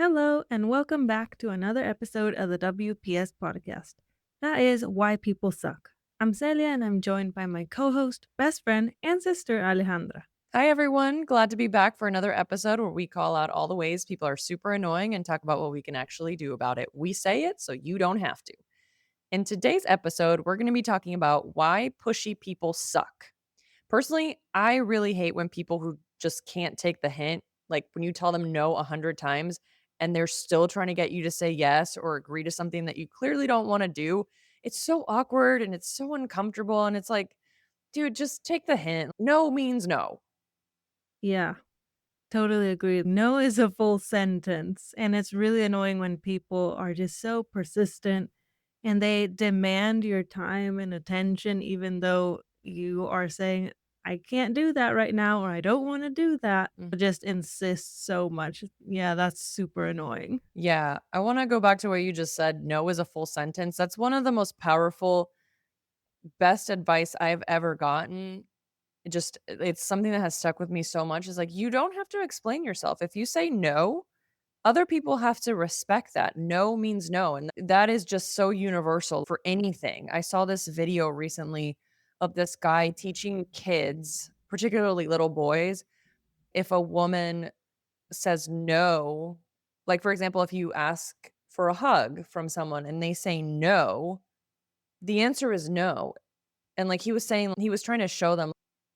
Hello, and welcome back to another episode of the WPS podcast. That is Why People Suck. I'm Celia, and I'm joined by my co host, best friend, and sister, Alejandra. Hi, everyone. Glad to be back for another episode where we call out all the ways people are super annoying and talk about what we can actually do about it. We say it so you don't have to. In today's episode, we're going to be talking about why pushy people suck. Personally, I really hate when people who just can't take the hint, like when you tell them no 100 times and they're still trying to get you to say yes or agree to something that you clearly don't want to do. It's so awkward and it's so uncomfortable. And it's like, dude, just take the hint. No means no. Yeah, totally agree. No is a full sentence, and it's really annoying when people are just so persistent and they demand your time and attention, even though you are saying, I can't do that right now, or I don't want to do that, but just insist so much. Yeah, that's super annoying. Yeah, I wanna go back to what you just said, "No" is a full sentence. That's one of the most powerful, best advice I've ever gotten. It's something that has stuck with me so much, is like, you don't have to explain yourself. If you say no, other people have to respect that. No means no, and that is just so universal for anything. I saw this video recently of this guy teaching kids, particularly little boys, if a woman says no, like, for example, if you ask for a hug from someone and they say no, the answer is no. And like he was saying, he was trying to show them,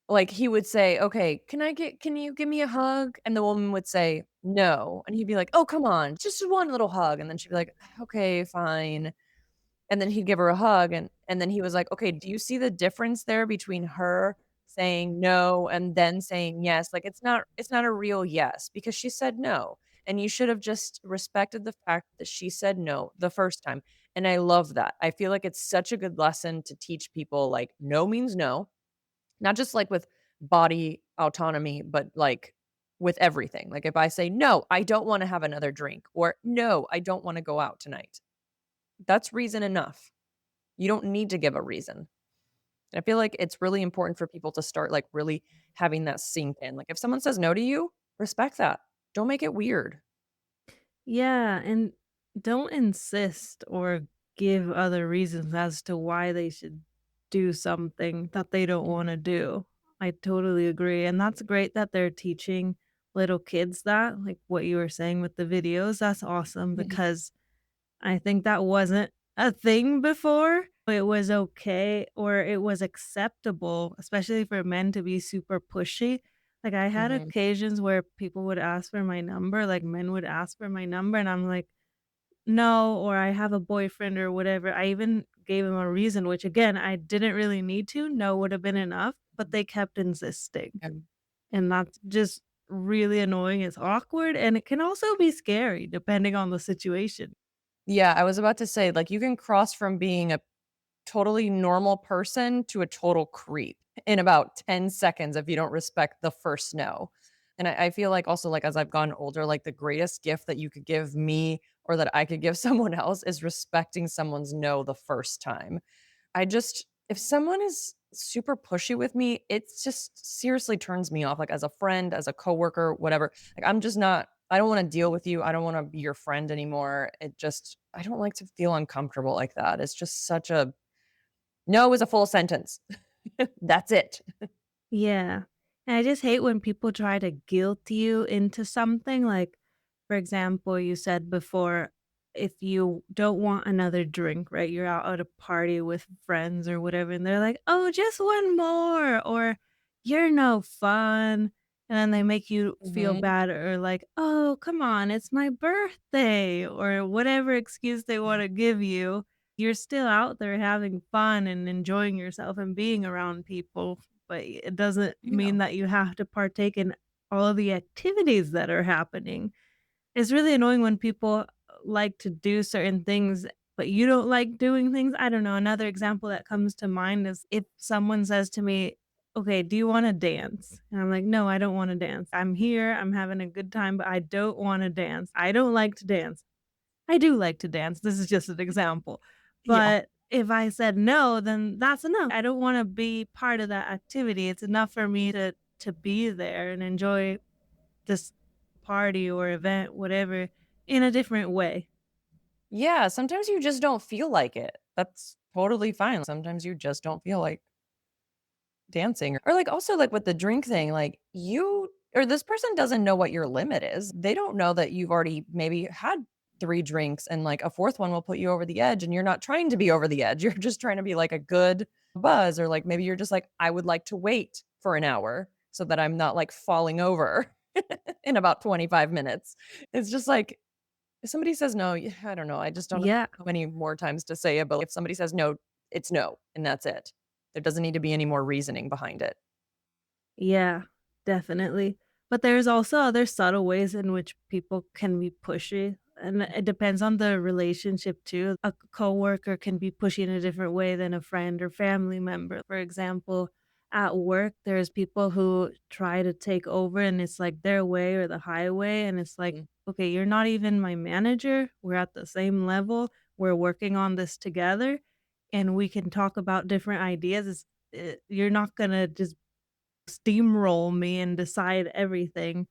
like he would say, "Okay, can you give me a hug?" And the woman would say, "No." And he'd be like, "Oh, come on, just one little hug." And then she'd be like, "Okay, fine." And then he'd give her a hug, and then he was like, "Okay, do you see the difference there between her saying no and then saying yes? Like, it's not a real yes because she said no, and you should have just respected the fact that she said no the first time." And I love that. I feel like it's such a good lesson to teach people, like, no means no, not just, like, with body autonomy, but, like, with everything. Like, if I say, "No, I don't wanna have another drink," or, "No, I don't wanna go out tonight." That's reason enough. You don't need to give a reason. And I feel like it's really important for people to start, like, really having that sink in. Like, if someone says no to you, respect that. Don't make it weird. Yeah, and don't insist or give other reasons as to why they should do something that they don't Mhm, wanna do. I totally agree, and that's great that they're teaching little kids that, like what you were saying with the videos, that's awesome mhm, because I think that wasn't a thing before. It was okay or it was acceptable, especially for men to be super pushy. Like, I had mhm. occasions where people would ask for my number, like, men would ask for my number, and I'm like, "No," or "I have a boyfriend," or whatever. I even gave him a reason, which again, I didn't really need to. No would have been enough, but they kept insisting, Um, and that's just really annoying. It's awkward, and it can also be scary depending on the situation. yeah, I was about to say, like, you can cross from being a totally normal person to a total creep in about 10 seconds if you don't respect the first no. And I feel like also, like, as I've gotten older, like, the greatest gift that you could give me or that I could give someone else is respecting someone's no the first time. I just if someone is super pushy with me, it's just seriously turns me off, like, as a friend, as a coworker, whatever. Like, I'm just not I don't wanna deal with you, I don't wanna be your friend anymore. I don't like to feel uncomfortable like that. It's just such a no is a full sentence. That's it. Yeah. And I just hate when people try to guilt you into something. Like, for example, you said before, if you don't want another drink, right? You're out at a party with friends or whatever, and they're like, oh, just one more, or you're no fun. And then they make you feel Mhm. bad, or like, oh, come on, it's my birthday, or whatever excuse they want to give you. You're still out there having fun and enjoying yourself and being around people, but it doesn't Yeah. mean that you have to partake in all of the activities that are happening. It's really annoying when people like to do certain things, but you don't like doing things. I don't know. Another example that comes to mind is if someone says to me, okay, do you want to dance? And I'm like, no, I don't want to dance. I'm here. I'm having a good time, but I don't want to dance. I don't like to dance. I do like to dance. This is just an example. Yeah. But if I said no, then that's enough. I don't wanna be part of that activity. It's enough for me to be there and enjoy this party or event, whatever, in a different way. Yeah, sometimes you just don't feel like it. That's totally fine. Sometimes you just don't feel like dancing. Or like also like with the drink thing, like you or this person doesn't know what your limit is. They don't know that you've already maybe had 3 drinks and like a 4th one will put you over the edge and you're not trying to be over the edge. You're just trying to be like a good buzz or like maybe you're just like I would like to wait for an hour so that I'm not like falling over in about 25 minutes. It's just like if somebody says no, I don't know. I just don't know Yeah. how many more times to say it, but if somebody says no, it's no, and that's it. There doesn't need to be any more reasoning behind it. Yeah, definitely. But there's also other subtle ways in which people can be pushy, and it depends on the relationship too. A coworker can be pushy in a different way than a friend or family member. For example, at work, there's people who try to take over and it's like their way or the highway. And it's like, Mm, okay, you're not even my manager. We're at the same level. We're working on this together and we can talk about different ideas. You're not going to just steamroll me and decide everything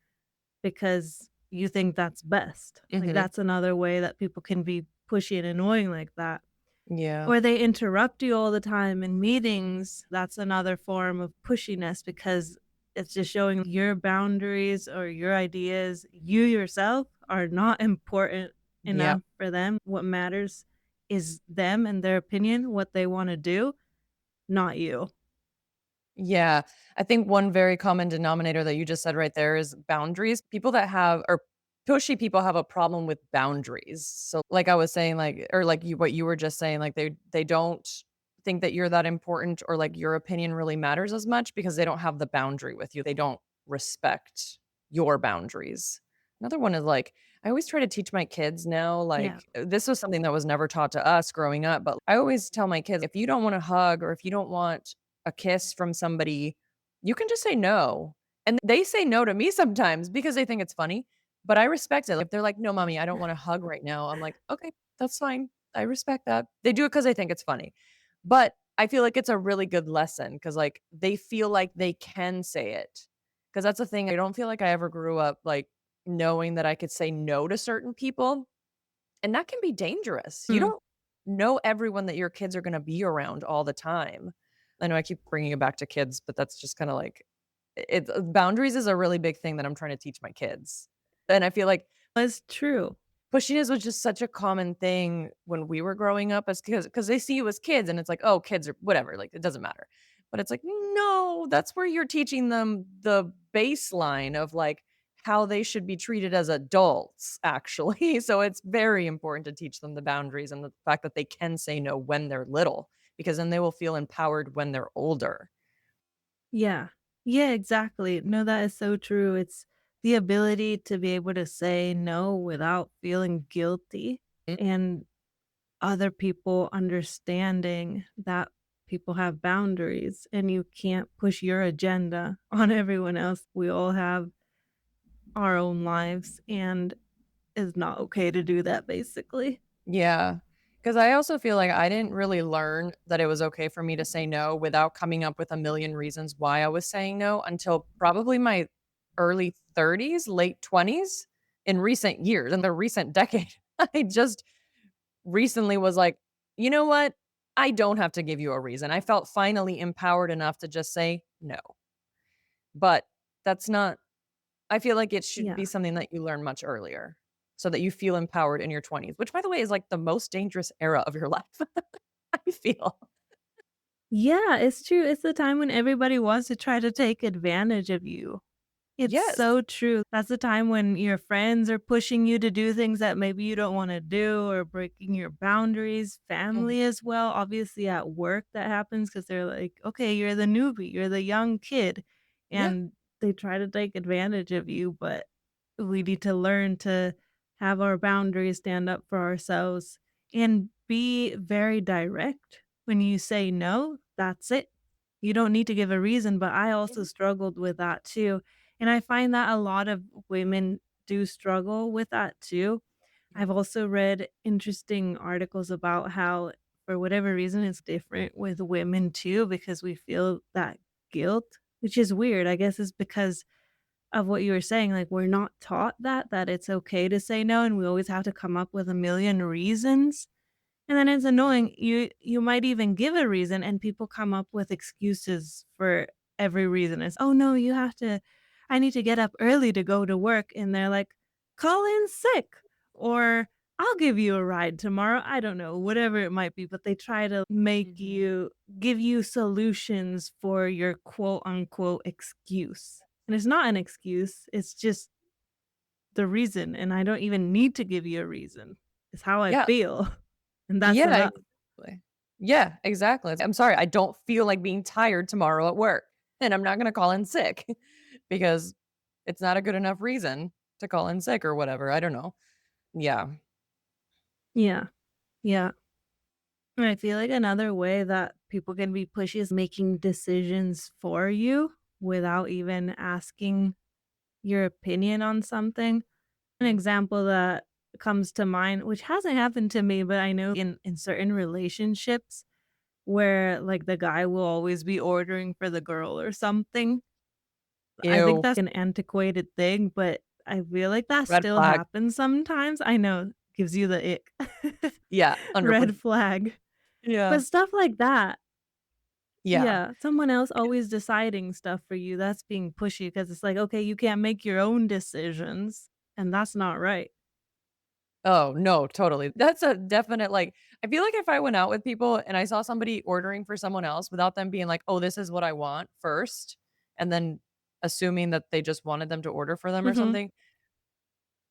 because you think that's best. Like, mhm. that's another way that people can be pushy and annoying like that. Yeah. Or they interrupt you all the time in meetings. That's another form of pushiness because it's just showing your boundaries or your ideas. You yourself are not important Yep. enough for them. What matters is them and their opinion, what they want to do, not you. Yeah. I think one very common denominator that you just said right there is boundaries. People that have or pushy people have a problem with boundaries. So like I was saying, like or like you what you were just saying, like they don't think that you're that important or like your opinion really matters as much because they don't have the boundary with you. They don't respect your boundaries. Another one is like I always try to teach my kids now, Yeah. like this was something that was never taught to us growing up, but I always tell my kids if you don't want to hug or if you don't want a kiss from somebody, you can just say no. And they say no to me sometimes because they think it's funny, but I respect it. If they're like, "No, mommy, I don't wanna hug right now." I'm like, "Okay, that's fine. I respect that." They do it because they think it's funny. But I feel like it's a really good lesson because like, they feel like they can say it. Because that's the thing, I don't feel like I ever grew up, like, knowing that I could say no to certain people. And that can be dangerous. You Mm. don't know everyone that your kids are gonna be around all the time. I know I keep bringing it back to kids, but that's just kinda like boundaries is a really big thing that I'm trying to teach my kids. And I feel like That's true. pushiness was just such a common thing when we were growing up as because they see you as kids and it's like, "Oh, kids are whatever, like, it doesn't matter." But it's like, "No, that's where you're teaching them the baseline of, like, how they should be treated as adults, actually." So it's very important to teach them the boundaries and the fact that they can say no when they're little, because then they will feel empowered when they're older. Yeah. Yeah, exactly. No, that is so true. It's the ability to be able to say no without feeling guilty Mm, and other people understanding that people have boundaries and you can't push your agenda on everyone else. We all have our own lives and it's not okay to do that basically. yeah, because I also feel like I didn't really learn that it was okay for me to say no without coming up with a million reasons why I was saying no until probably my early 30s, late 20s, in recent years, in the recent decade. I just recently was like, "You know what? I don't have to give you a reason." I felt finally empowered enough to just say no. But that's not I feel like it should Yeah. be something that you learn much earlier so that you feel empowered in your 20s, which by the way is like the most dangerous era of your life, I feel. Yeah, it's true. It's the time when everybody wants to try to take advantage of you. It's Yes. so true. That's the time when your friends are pushing you to do things that maybe you don't wanna do or breaking your boundaries, Mhm. family as well, obviously at work that happens because 'cause they're like, "Okay, you're the newbie, you're the young kid," Yeah. and they try to take advantage of you, but we need to learn to have our boundaries, stand up for ourselves, and be very direct. When you say no, that's it. You don't need to give a reason, but I also Mhm. struggled with that too. And I find that a lot of women do struggle with that too. Yeah. I've also read interesting articles about how, for whatever reason, it's different with women too, because we feel that guilt, which is weird. I guess it's because of what you were saying, like, we're not taught that it's okay to say no, and we always have to come up with a million reasons. And then it's annoying. You might even give a reason and people come up with excuses for every reason. It's, "Oh, no, you have to I need to get up early to go to work." And they're like, "Call in sick," or, "I'll give you a ride tomorrow." I don't know, whatever it might be, but they try to make Mhm. you give you solutions for your quote unquote excuse. And it's not an excuse, it's just the reason, and I don't even need to give you a reason. It's how I Yeah. feel, and that's Yeah, enough. exactly. Yeah, exactly. I'm sorry, I don't feel like being tired tomorrow at work, and I'm not gonna call in sick because it's not a good enough reason to call in sick or whatever, I don't know. Yeah. Yeah, yeah. And I feel like another way that people can be pushy is making decisions for you without even asking your opinion on something. An Mhm. example that comes to mind, which hasn't happened to me, but I know in certain relationships where, like, the guy will always be ordering for the girl or something. I think Ew, that's an antiquated thing, but I feel like that red still flag. happens sometimes. I know, gives you the ick. Yeah, Red 100%. flag. Yeah. But stuff like that, Yeah. yeah, someone else always deciding stuff for you, that's being pushy because it's like, "Okay, you can't make your own decisions," and that's not right. Oh, no, totally. That's a definite, like I feel like if I went out with people and I saw somebody ordering for someone else without them being like, "Oh, this is what I want," first, and then assuming that they just wanted them to order for them or Mhm. something,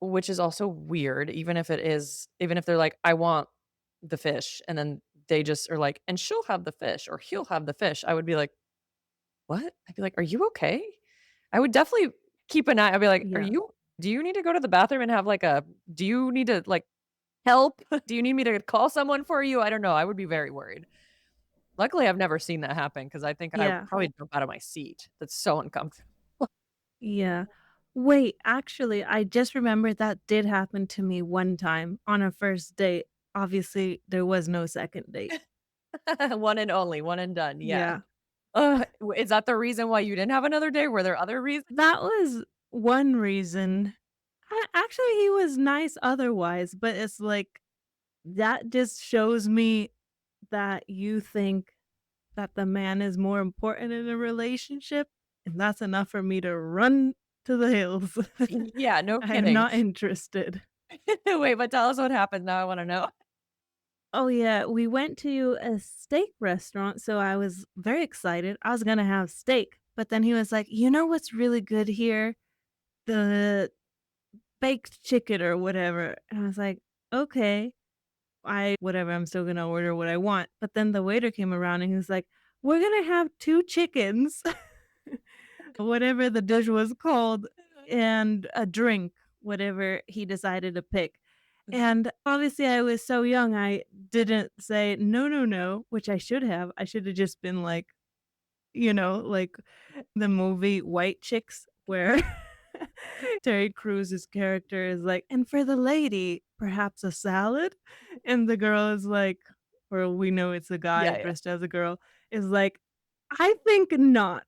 which is also weird, even if they're like, "I want the fish," and then they just are like, "And she'll have the fish or he'll have the fish." I would be like, "What?" I'd be like, "Are you okay?" I would definitely keep an eye. I'd be like, "Are Yeah. you do you need to go to the bathroom and have, like, a do you need to, like, help? Do you need me to call someone for you?" I don't know, I would be very worried. Luckily, I've never seen that happen because I think I would Yeah. probably jump out of my seat. That's so uncomfortable. Yeah. Wait, actually, I just remembered that did happen to me one time on a first date. Obviously, there was no second date. One and only, one and done, yeah. Yeah. Is that the reason why you didn't have another date? Were there other reasons? That was one reason. Actually, he was nice otherwise, but it's like, that just shows me that you think that the man is more important in a relationship, and that's enough for me to run to the hills. Yeah, no I'm kidding. not interested. Wait, but tell us what happened, now I wanna know. Oh, yeah, we went to a steak restaurant, so I was very excited. I was gonna have steak, but then he was like, "You know what's really good here? The baked chicken or whatever." And I was like, "Okay." I whatever, I'm still gonna order what I want. But then the waiter came around and he was like, "We're gonna have 2 chickens," whatever the dish was called, and a drink, whatever he decided to pick. And obviously, I was so young, I didn't say, "No, no, no," which I should have. I should have just been like, like the movie White Chicks, where Terry Crews's character is like, "And for the lady, perhaps a salad?" And the girl is like, or we know it's a guy Yeah, yeah. dressed as a girl, is like, "I think not."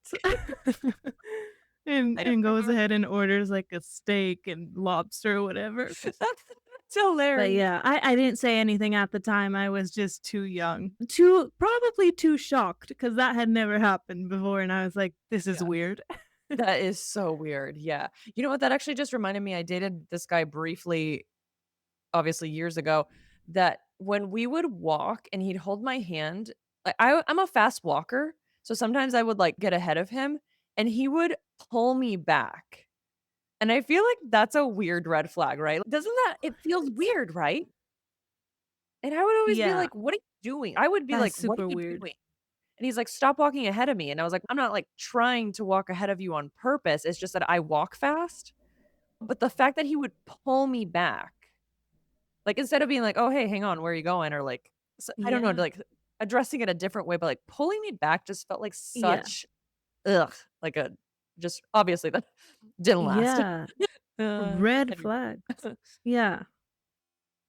And I don't and goes remember. ahead and orders, like, a steak and lobster or whatever. That's But, hilarious. yeah, I didn't say anything at the time, I was just too young. Too probably too shocked because that had never happened before, and I was like, "This is Yeah. weird." That is so weird, yeah. You know what, that actually just reminded me, I dated this guy briefly, obviously years ago, that when we would walk and he'd hold my hand, like, I'm a fast walker, so sometimes I would, like, get ahead of him, and he would pull me back, and I feel like that's a weird red flag, right? Doesn't that it feels What? weird, right? And I would always be Yeah, like, "What are you doing?" I would be that's like, "What are super you weird. doing?" And he's like, "Stop walking ahead of me." And I was like, "I'm not, like, trying to walk ahead of you on purpose, it's just that I walk fast." But the fact that he would pull me back, like, instead of being like, "Oh, hey, hang on, where are you going?" Or, like, I don't know, Yeah, like, addressing it a different way, but, like, pulling me back just felt like yeah, such ugh, like a just obviously that didn't last. yeah, red Anyway. flag. Yeah.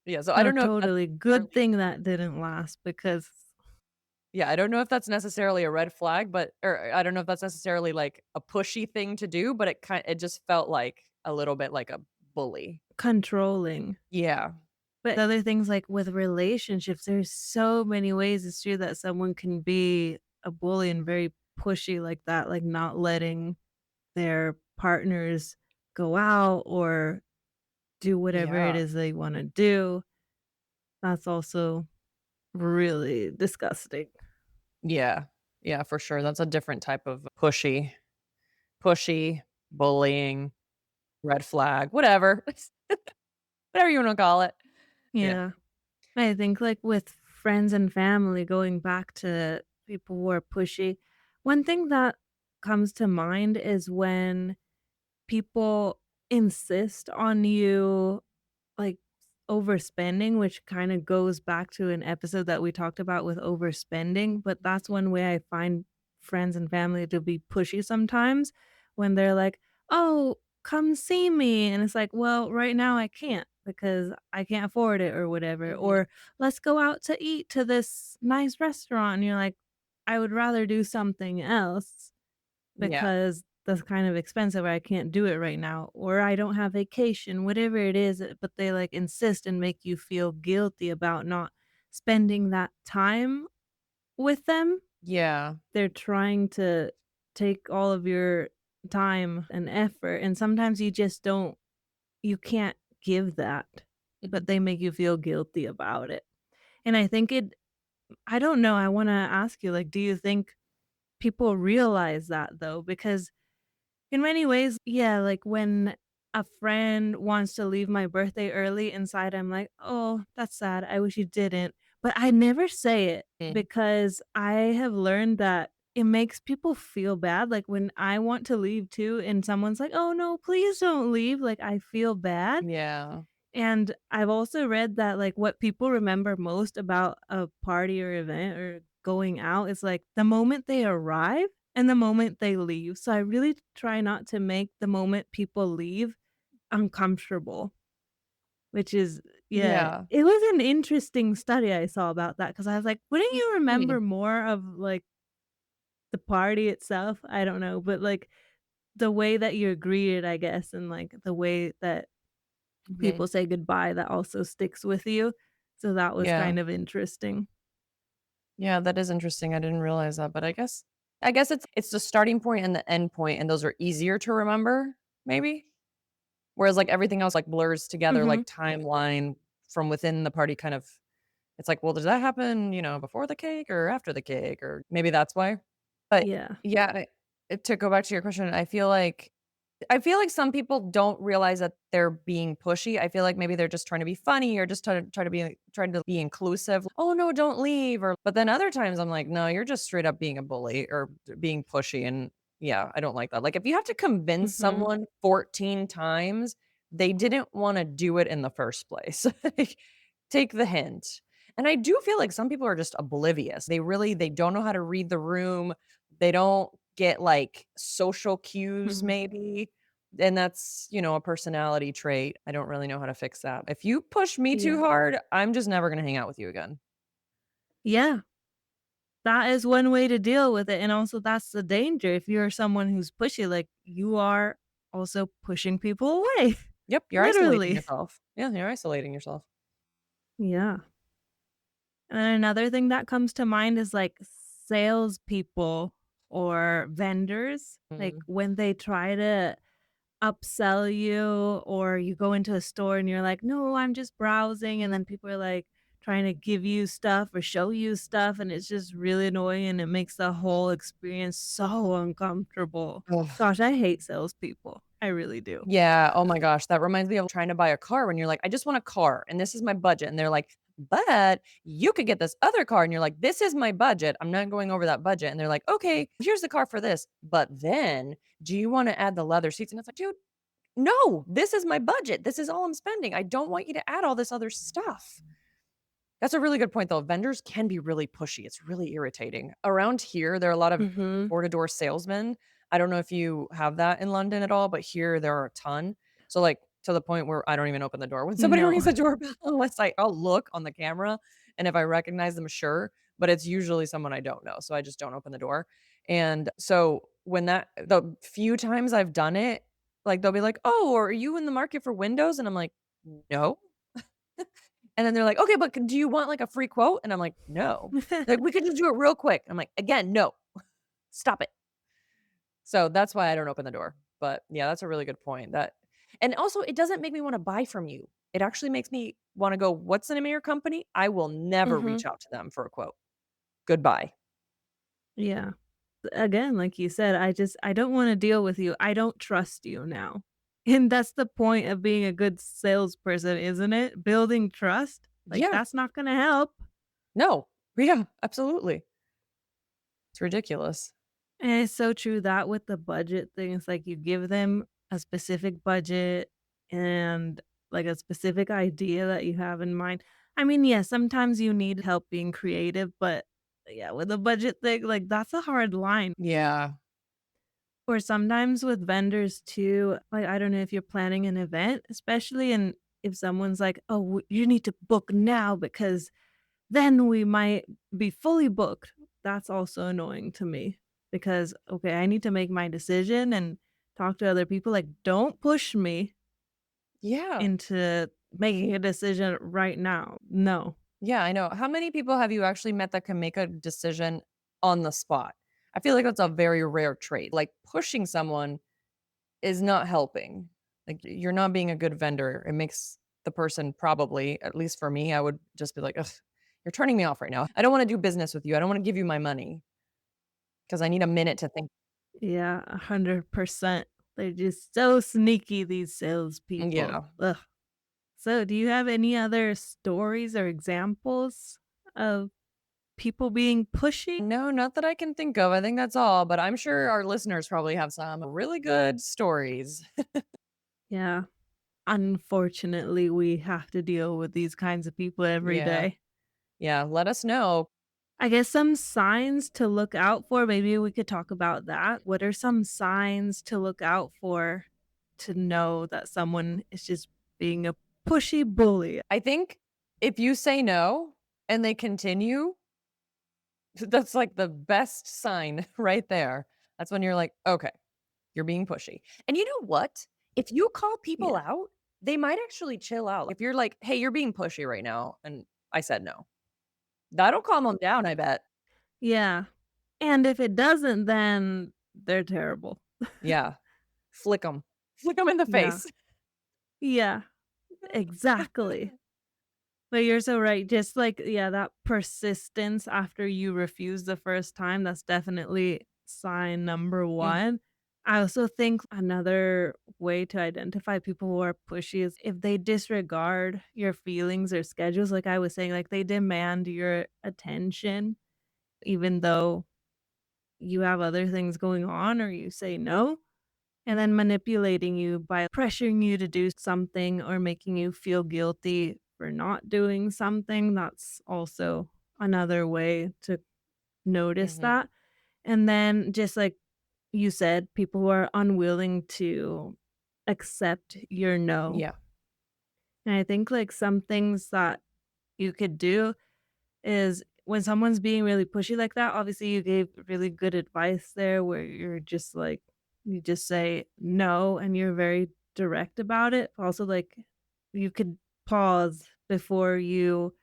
Yeah, so I No, don't know if that's totally. necessarily Good thing that didn't last because Yeah, I don't know if that's necessarily a red flag, but or I don't know if that's necessarily, like, a pushy thing to do, but it just felt like a little bit like a bully. Controlling. Yeah. But other things, like, with relationships, there's so many ways it's true that someone can be a bully and very pushy like that, like, not letting their partners go out or do whatever it Yeah. is they wanna do. That's also really disgusting. Yeah. Yeah, for sure, that's a different type of pushy, bullying, red flag, whatever. Whatever you wanna call it. Yeah. Yeah. I think, like, with friends and family, going back to people who are pushy, one thing that comes to mind is when people insist on you, like, overspending, which kinda goes back to an episode that we talked about with overspending, but that's one way I find friends and family to be pushy sometimes when they're like, "Oh, come see me," and it's like, "Well, right now I can't because I can't afford it," or whatever, Mhm. or, "Let's go out to eat to this nice restaurant," and you're like, "I would rather do something else." Yeah. Because that's kind of expensive, or I can't do it right now, or I don't have vacation, whatever it is, but they, like, insist and make you feel guilty about not spending that time with them. Yeah. They're trying to take all of your time and effort, and sometimes you can't give that, but Mhm. they make you feel guilty about it. And I don't know, I wanna ask you, like, do you think people realize that though? Because in many ways, yeah, like when a friend wants to leave my birthday early, inside I'm like, "Oh, that's sad. I wish you didn't." But I never say it Mm. because I have learned that it makes people feel bad. Like when I want to leave too and someone's like, "Oh no, please don't leave." Like I feel bad. Yeah. And I've also read that, like, what people remember most about a party or event or going out is, like, the moment they arrive and the moment they leave. So I really try not to make the moment people leave uncomfortable, which is yeah. Yeah. It was an interesting study I saw about that because I was like, "Wouldn't you Hmm. remember more of, like, the party itself?" I don't know, but, like, the way that you're greeted, I guess, and, like, the way that Mhm. people say goodbye that also sticks with you, so that was Yeah. kind of interesting. Yeah, that is interesting, I didn't realize that, but I guess it's the starting point and the end point, and those are easier to remember, maybe? Whereas, like, everything else, like, blurs together, Mhm. like, timeline from within the party kind of it's like, "Well, does that happen, before the cake or after the cake?" Or maybe that's why? But, Yeah. yeah, to go back to your question, I feel like some people don't realize that they're being pushy. I feel like maybe they're just trying to be funny or just trying to be inclusive. "Oh, no, don't leave," or but then other times I'm like, "No, you're just straight up being a bully or being pushy," and yeah, I don't like that. Like, if you have to convince Mhm. someone 14 times, they didn't wanna do it in the first place. Like, take the hint. And I do feel like some people are just oblivious. They don't know how to read the room. They don't get, like, social cues Mhm. maybe, and that's, a personality trait. I don't really know how to fix that. If you push me too Yeah. hard, I'm just never gonna hang out with you again. Yeah. That is one way to deal with it, and also that's the danger. If you're someone who's pushy, like, you are also pushing people away, Yep, you're isolating literally. yourself. Yeah, you're isolating yourself. Yeah. And another thing that comes to mind is, like, salespeople or vendors, like, Mm. when they try to upsell you or you go into a store and you're like, "No, I'm just browsing," and then people are, like, trying to give you stuff or show you stuff, and it's just really annoying, and it makes the whole experience so uncomfortable. Ugh. Gosh, I hate salespeople. I really do. Yeah, oh my gosh, that reminds me of trying to buy a car when you're like, "I just want a car, and this is my budget," and they're like, "But you could get this other car," and you're like, "This is my budget, I'm not going over that budget," and they're like, "Okay, here's the car for this, but then do you wanna add the leather seats?" And it's like, "Dude, no, this is my budget, this is all I'm spending, I don't want you to add all this other stuff." That's a really good point, though. Vendors can be really pushy. It's really irritating. Around here, there are a lot of Mhm. door-to-door salesmen. I don't know if you have that in London at all, but here there are a ton. So, like, to the point where I don't even open the door when somebody No. rings the doorbell unless I'll look on the camera, and if I recognize them, sure. but it's usually someone I don't know, so I just don't open the door. And so when that the few times I've done it, like, they'll be like, "Oh, are you in the market for windows?" And I'm like, "No." And then they're like, "Okay, but do you want, like, a free quote?" And I'm like, "No." They're like, "We could just do it real quick." I'm like, "Again, no. Stop it." So that's why I don't open the door. But yeah, that's a really good point. That and also it doesn't make me wanna buy from you. It actually makes me wanna go, "What's the name of your company?" I will never Mhm. reach out to them for a quote. Goodbye. Yeah. Again, like you said, I don't wanna deal with you. I don't trust you now. And that's the point of being a good salesperson, isn't it? Building trust? Like, Yeah. that's not gonna help. No. Yeah, absolutely. It's ridiculous. And it's so true that with the budget thing, it's like you give them a specific budget and, like, a specific idea that you have in mind. I mean, yeah, sometimes you need help being creative, but, yeah, with a budget thing, like, that's a hard line. Yeah. Or sometimes with vendors too, like, I don't know if you're planning an event, especially and if someone's like, "Oh, you need to book now because then we might be fully booked." That's also annoying to me because, okay, I need to make my decision and talk to other people, like, don't push me Yeah. into making a decision right now. No. Yeah, I know. How many people have you actually met that can make a decision on the spot? I feel like that's a very rare trait. Like, pushing someone is not helping. Like, you're not being a good vendor. It makes the person probably, at least for me, I would just be like, "Ugh, you're turning me off right now. I don't wanna do business with you. I don't wanna give you my money because I need a minute to think." Yeah, 100%. They're just so sneaky, these salespeople. Yeah. Ugh. So, do you have any other stories or examples of people being pushy? No, not that I can think of. I think that's all, but I'm sure our listeners probably have some really good stories. Yeah. Unfortunately, we have to deal with these kinds of people every Yeah. day. Yeah, let us know. I guess some signs to look out for, maybe we could talk about that. What are some signs to look out for to know that someone is just being a pushy bully? I think if you say no and they continue, that's like the best sign right there. That's when you're like, "Okay, you're being pushy." And you know what? If you call people Yeah. out, they might actually chill out. If you're like, "Hey, you're being pushy right now," and I said no. That'll calm them down, I bet. Yeah. And if it doesn't, then they're terrible. Yeah. Flick them. Flick them in the Yeah. face. Yeah. Exactly. But you're so right. Just like, yeah, that persistence after you refuse the first time, that's definitely sign number Mm, 1. I also think another way to identify people who are pushy is if they disregard your feelings or schedules, like I was saying, like they demand your attention, even though you have other things going on or you say no. And then manipulating you by pressuring you to do something or making you feel guilty for not doing something, that's also another way to notice mhm. that. And then just like you said, people who are unwilling to accept your no. Yeah. And I think like some things that you could do is when someone's being really pushy like that, obviously you gave really good advice there where you're just like you just say no and you're very direct about it. Also, like you could pause before you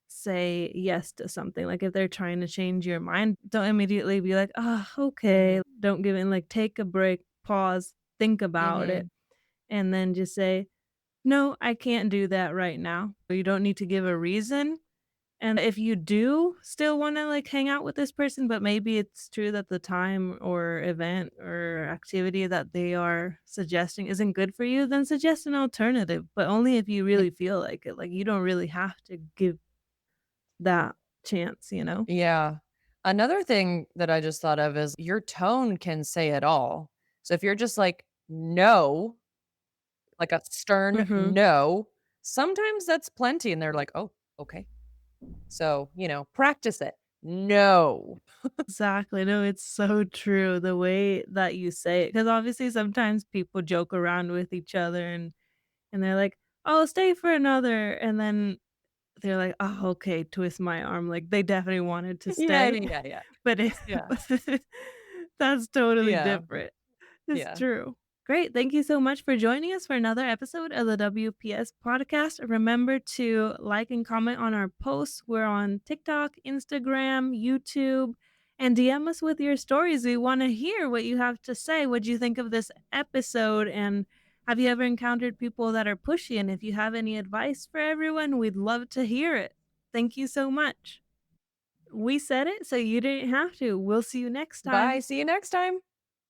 say yes to something. Like if they're trying to change your mind, don't immediately be like, oh, okay. Mhm. Don't give in, like take a break, pause, think about it, Mhm. and then just say, no, I can't do that right now. You don't need to give a reason, and if you do still wanna, like, hang out with this person, but maybe it's true that the time or event or activity that they are suggesting isn't good for you, then suggest an alternative, but only if you Mm, really feel like it. Like, you don't really have to give that chance, you know? yeah. Another thing that I just thought of is your tone can say it all. So if you're just like, "No," like a stern Mhm. no, sometimes that's plenty, and they're like, "Oh, okay." So, practice it. No. Exactly. No, it's so true the way that you say it, because obviously sometimes people joke around with each other and they're like, "Oh, stay for another," and then they're like, "Oh, okay, twist my arm." Like, they definitely wanted to Yeah, stay, yeah, yeah. but Yeah. that's totally Yeah. different. It's Yeah. true. Great. Thank you so much for joining us for another episode of the WPS podcast. Remember to like and comment on our posts. We're on TikTok, Instagram, YouTube, and DM us with your stories. We want to hear what you have to say. What do you think of this episode? And have you ever encountered people that are pushy? And if you have any advice for everyone, we'd love to hear it. Thank you so much. We said it, so you didn't have to. We'll see you next Bye. time. See you next time.